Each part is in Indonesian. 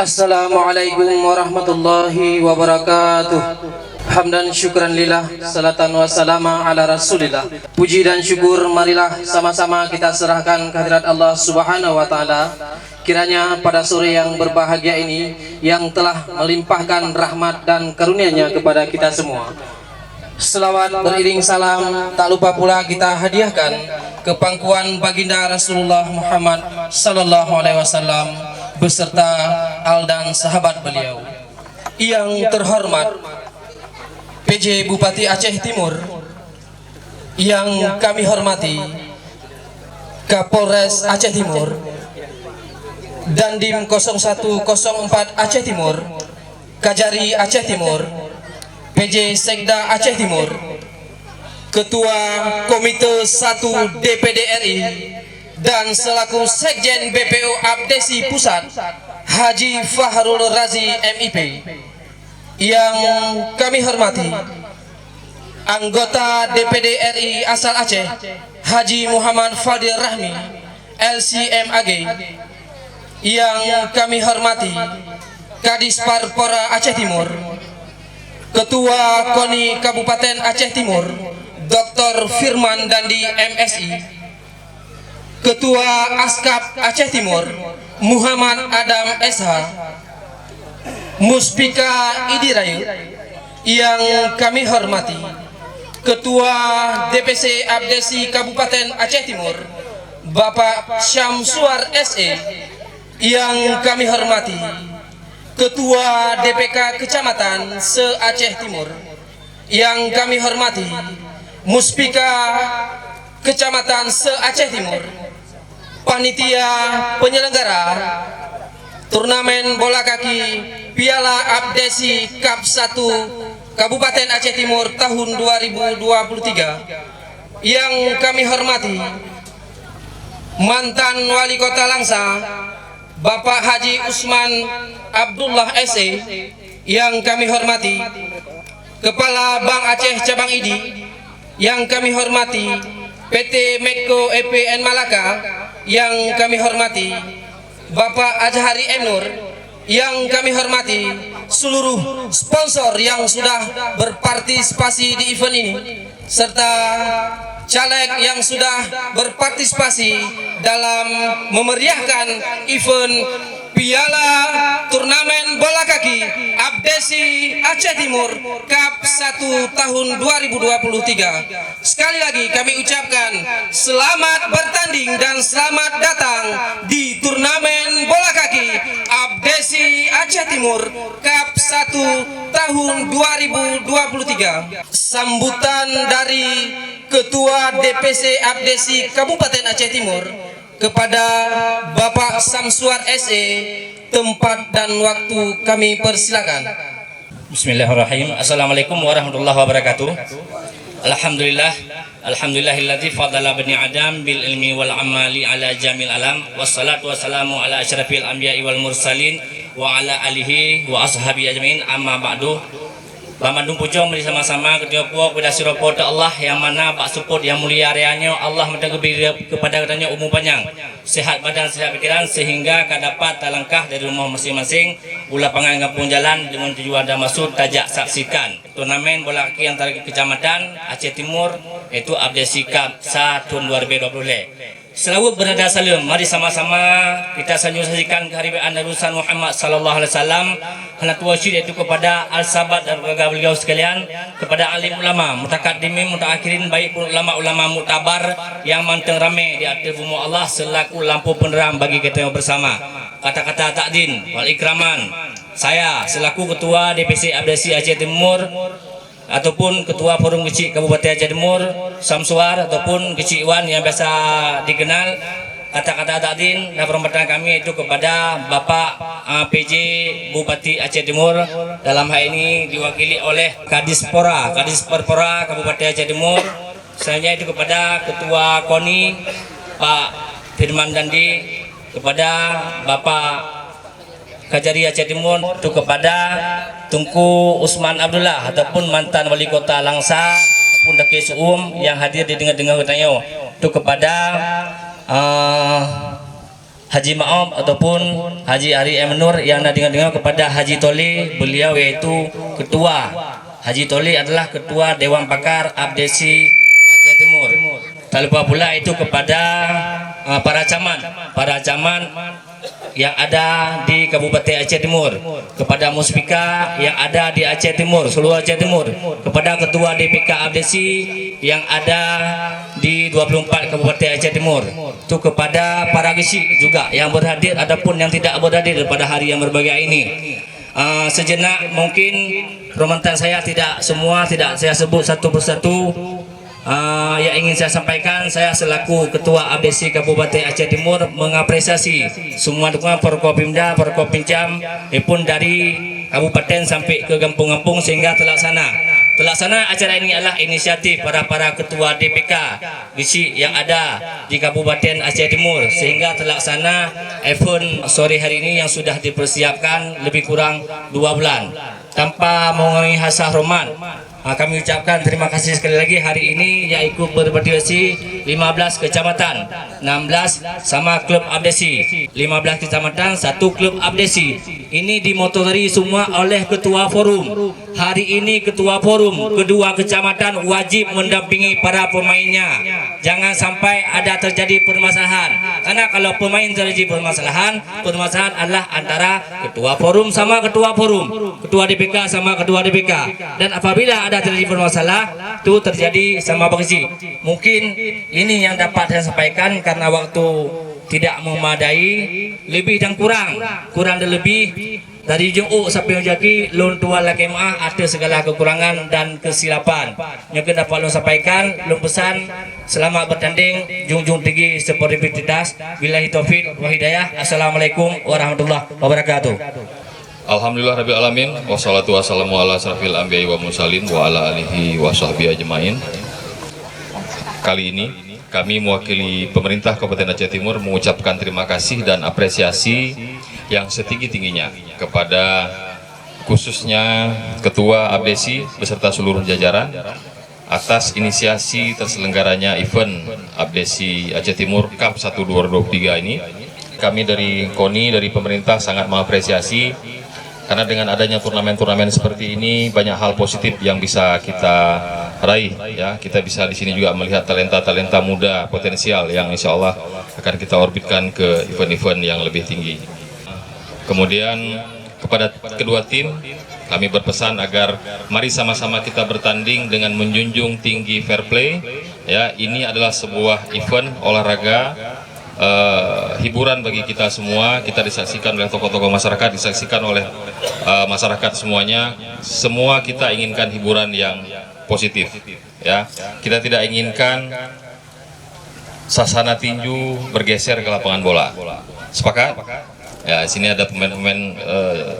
Assalamualaikum warahmatullahi wabarakatuh. Hamdan syukran lillah, salatan wassalamu ala rasulillah. Puji dan syukur marilah sama-sama kita serahkan kehadirat Allah subhanahu wa ta'ala. Kiranya pada sore yang berbahagia ini, yang telah melimpahkan rahmat dan karunia-Nya kepada kita semua, selawat beriring salam tak lupa pula kita hadiahkan ke pangkuan baginda Rasulullah Muhammad sallallahu alaihi wasallam beserta al dan sahabat beliau. Yang terhormat PJ Bupati Aceh Timur, yang kami hormati Kapolres Aceh Timur, Dandim 0104 Aceh Timur, Kajari Aceh Timur, PJ Sekda Aceh Timur, Ketua Komite 1 DPD RI, dan selaku Sekjen BPO Abdesi Pusat Haji Fahrul Razi MIP. Yang kami hormati anggota DPD RI asal Aceh Haji Muhammad Fadil Rahmi LCMAG. Yang kami hormati Kadis Parpora Aceh Timur, Ketua KONI Kabupaten Aceh Timur Dr. Firman Dandi MSI, Ketua Askap Aceh Timur Muhammad Adam SH, Muspika Idirayu. Yang kami hormati Ketua DPC Abdesi Kabupaten Aceh Timur Bapak Syamsuar SE. Yang kami hormati Ketua DPK Kecamatan se-Aceh Timur. Yang kami hormati Muspika Kecamatan se-Aceh Timur, panitia penyelenggara turnamen bola kaki Piala Abdesi Cup 1 Kabupaten Aceh Timur tahun 2023. Yang kami hormati mantan Wali Kota Langsa Bapak Haji Usman Abdullah SE. Yang kami hormati Kepala Bank Aceh Cabang ID. Yang kami hormati PT Medco EPN Malaka. Yang kami hormati Bapak Azhari Emnur. Yang kami hormati seluruh sponsor yang sudah berpartisipasi di event ini, serta caleg yang sudah berpartisipasi dalam memeriahkan event Piala Turnamen Bola Kaki Abdesi Aceh Timur Cup 1 tahun 2023. Sekali lagi kami ucapkan selamat bertanding dan selamat datang di Turnamen Bola Kaki Abdesi Aceh Timur Cup 1 tahun 2023. Sambutan dari Ketua DPC Abdesi Kabupaten Aceh Timur kepada Bapak Samsuar SE, tempat dan waktu kami persilakan. Bismillahirrahmanirrahim. Assalamualaikum warahmatullahi wabarakatuh. Alhamdulillah, alhamdulillahilladzi fadala bani Adam bil ilmi wal amali ala jamil alam, wassalatu wassalamu ala asyrafil anbiya'i wal mursalin wa ala alihi wa ashabi ajmain, amma ba'du. Pamandung pucung bersama-sama ketika puak kepada siropo ta Allah yang mana pak support yang mulia areanya Allah mentegebi kepada katanya umum panjang, sehat badan sehat pikiran, sehingga dapat talangkah dari rumah masing-masing ulah pangan kampung jalan dengan tujuan dan maksud tajak saksikan turnamen bola kaki antara kecamatan Aceh Timur yaitu Abdesi Cup 1 tahun 2020. Selalu bernada salam, mari sama-sama kita saksikan kehadiran Nabi Muhammad sallallahu alaihi wasallam. Hendak wasyid yaitu kepada al-sahabat dan keluarga beliau sekalian, kepada alim ulama, mutakaddimin, mutakhirin, baik pun ulama-ulama muktabar yang manteng rame di atas bumi Allah selaku lampu penerang bagi kita bersama. Kata-kata takdin wal ikraman, saya selaku Ketua DPC Abdesi Aceh Timur ataupun Ketua Forum Kecil Kabupaten Aceh Timur Samsuar ataupun Kecil Iwan yang biasa dikenal, kata-kata takdin dan permintaan kami itu kepada Bapak PJ Bupati Aceh Timur, dalam hal ini diwakili oleh Kadis Parpora Kabupaten Aceh Timur. Selanjutnya itu kepada Ketua KONI Pak Firman Dandi, kepada Bapak Kajari Aceh Timur, itu kepada Tunku Usman Abdullah ataupun mantan Wali Kota Langsa ataupun Dakis yang hadir di dengar-dengar katanya, itu kepada Haji Ma'om ataupun Haji Ari M. Nur yang anda dengar kepada Haji Toli, beliau yaitu ketua. Haji Toli adalah ketua Dewan Pakar Abdesi Aceh Timur. Tak lupa pula itu kepada para camat yang ada di Kabupaten Aceh Timur, kepada Muspika yang ada di Aceh Timur, seluruh Aceh Timur, kepada ketua DPK Abdesi yang ada di 24 Kabupaten Aceh Timur, itu kepada para gisi juga yang berhadir ataupun yang tidak berhadir pada hari yang berbahagia ini. Sejenak mungkin komentar saya tidak saya sebut satu persatu. Yang ingin saya sampaikan, saya selaku Ketua Abdesi Kabupaten Aceh Timur mengapresiasi semua dukungan Forkopimda, Forkopincam pun dari kabupaten sampai ke kampung-kampung sehingga terlaksana acara ini adalah inisiatif para ketua DPK Gisi yang ada di Kabupaten Aceh Timur, sehingga terlaksana event sore hari ini yang sudah dipersiapkan lebih kurang 2 bulan. Tanpa mengurangi hasah hormat, kami ucapkan terima kasih sekali lagi. Hari ini yang ikut berpartisipasi 15 kecamatan, 16 sama klub Abdesi, 15 kecamatan, 1 klub Abdesi. Ini dimotori semua oleh ketua forum. Hari ini ketua forum kedua kecamatan wajib mendampingi para pemainnya. Jangan sampai ada terjadi permasalahan. Karena kalau pemain terjadi permasalahan adalah antara ketua forum sama ketua forum, ketua DPK sama ketua DPK. Dan apabila ada terjadi bermasalah, itu terjadi sama Bagsi. Mungkin ini yang dapat saya sampaikan karena waktu tidak memadai, lebih dan kurang dan lebih dari Jung'u sampai Ujaki lun tua laki maah ada segala kekurangan dan kesilapan. Yang dapat lun sampaikan, lun pesan selamat bertanding, junjung tinggi sportivitas. Billahi taufik wa hidayah. Assalamualaikum warahmatullahi wabarakatuh. Alhamdulillah Rabbil Alamin. Wassalatu wassalamu ala asrafil anbiya'i wa mursalin wa ala alihi wa sahbihi ajma'in. Kali ini kami mewakili pemerintah Kabupaten Aceh Timur mengucapkan terima kasih dan apresiasi yang setinggi-tingginya kepada khususnya Ketua Abdesi beserta seluruh jajaran atas inisiasi terselenggaranya event Abdesi Aceh Timur Cup 1 2023 ini. Kami dari KONI, dari pemerintah sangat mengapresiasi karena dengan adanya turnamen-turnamen seperti ini banyak hal positif yang bisa kita raih ya. Kita bisa di sini juga melihat talenta-talenta muda potensial yang insya Allah akan kita orbitkan ke event-event yang lebih tinggi. Kemudian kepada kedua tim kami berpesan agar mari sama-sama kita bertanding dengan menjunjung tinggi fair play ya. Ini adalah sebuah event olahraga, hiburan bagi kita semua. Kita disaksikan oleh tokoh-tokoh masyarakat, disaksikan oleh masyarakat semuanya. Semua kita inginkan hiburan yang positif ya. Kita tidak inginkan sasana tinju bergeser ke lapangan bola. Sepakat? Ya, sini ada pemain-pemain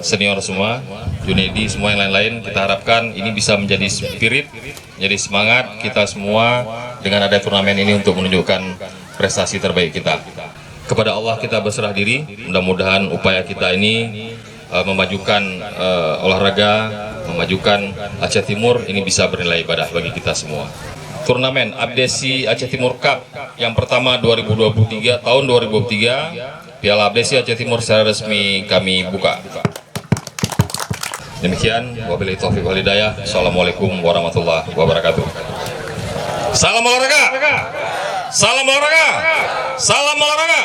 senior semua, Junedi, semua yang lain-lain. Kita harapkan ini bisa menjadi spirit, menjadi semangat kita semua dengan ada turnamen ini untuk menunjukkan prestasi terbaik kita. Kepada Allah kita berserah diri. Mudah-mudahan upaya kita ini memajukan olahraga, memajukan Aceh Timur ini bisa bernilai ibadah bagi kita semua. Turnamen Abdesi Aceh Timur Cup yang pertama 2023 tahun 2023, Piala Abdesi Aceh Timur secara resmi kami buka. Demikian, wabillahi taufiq wal hidayah. Assalamualaikum warahmatullahi wabarakatuh. Salam olahraga. Salam olahraga. Salam olahraga.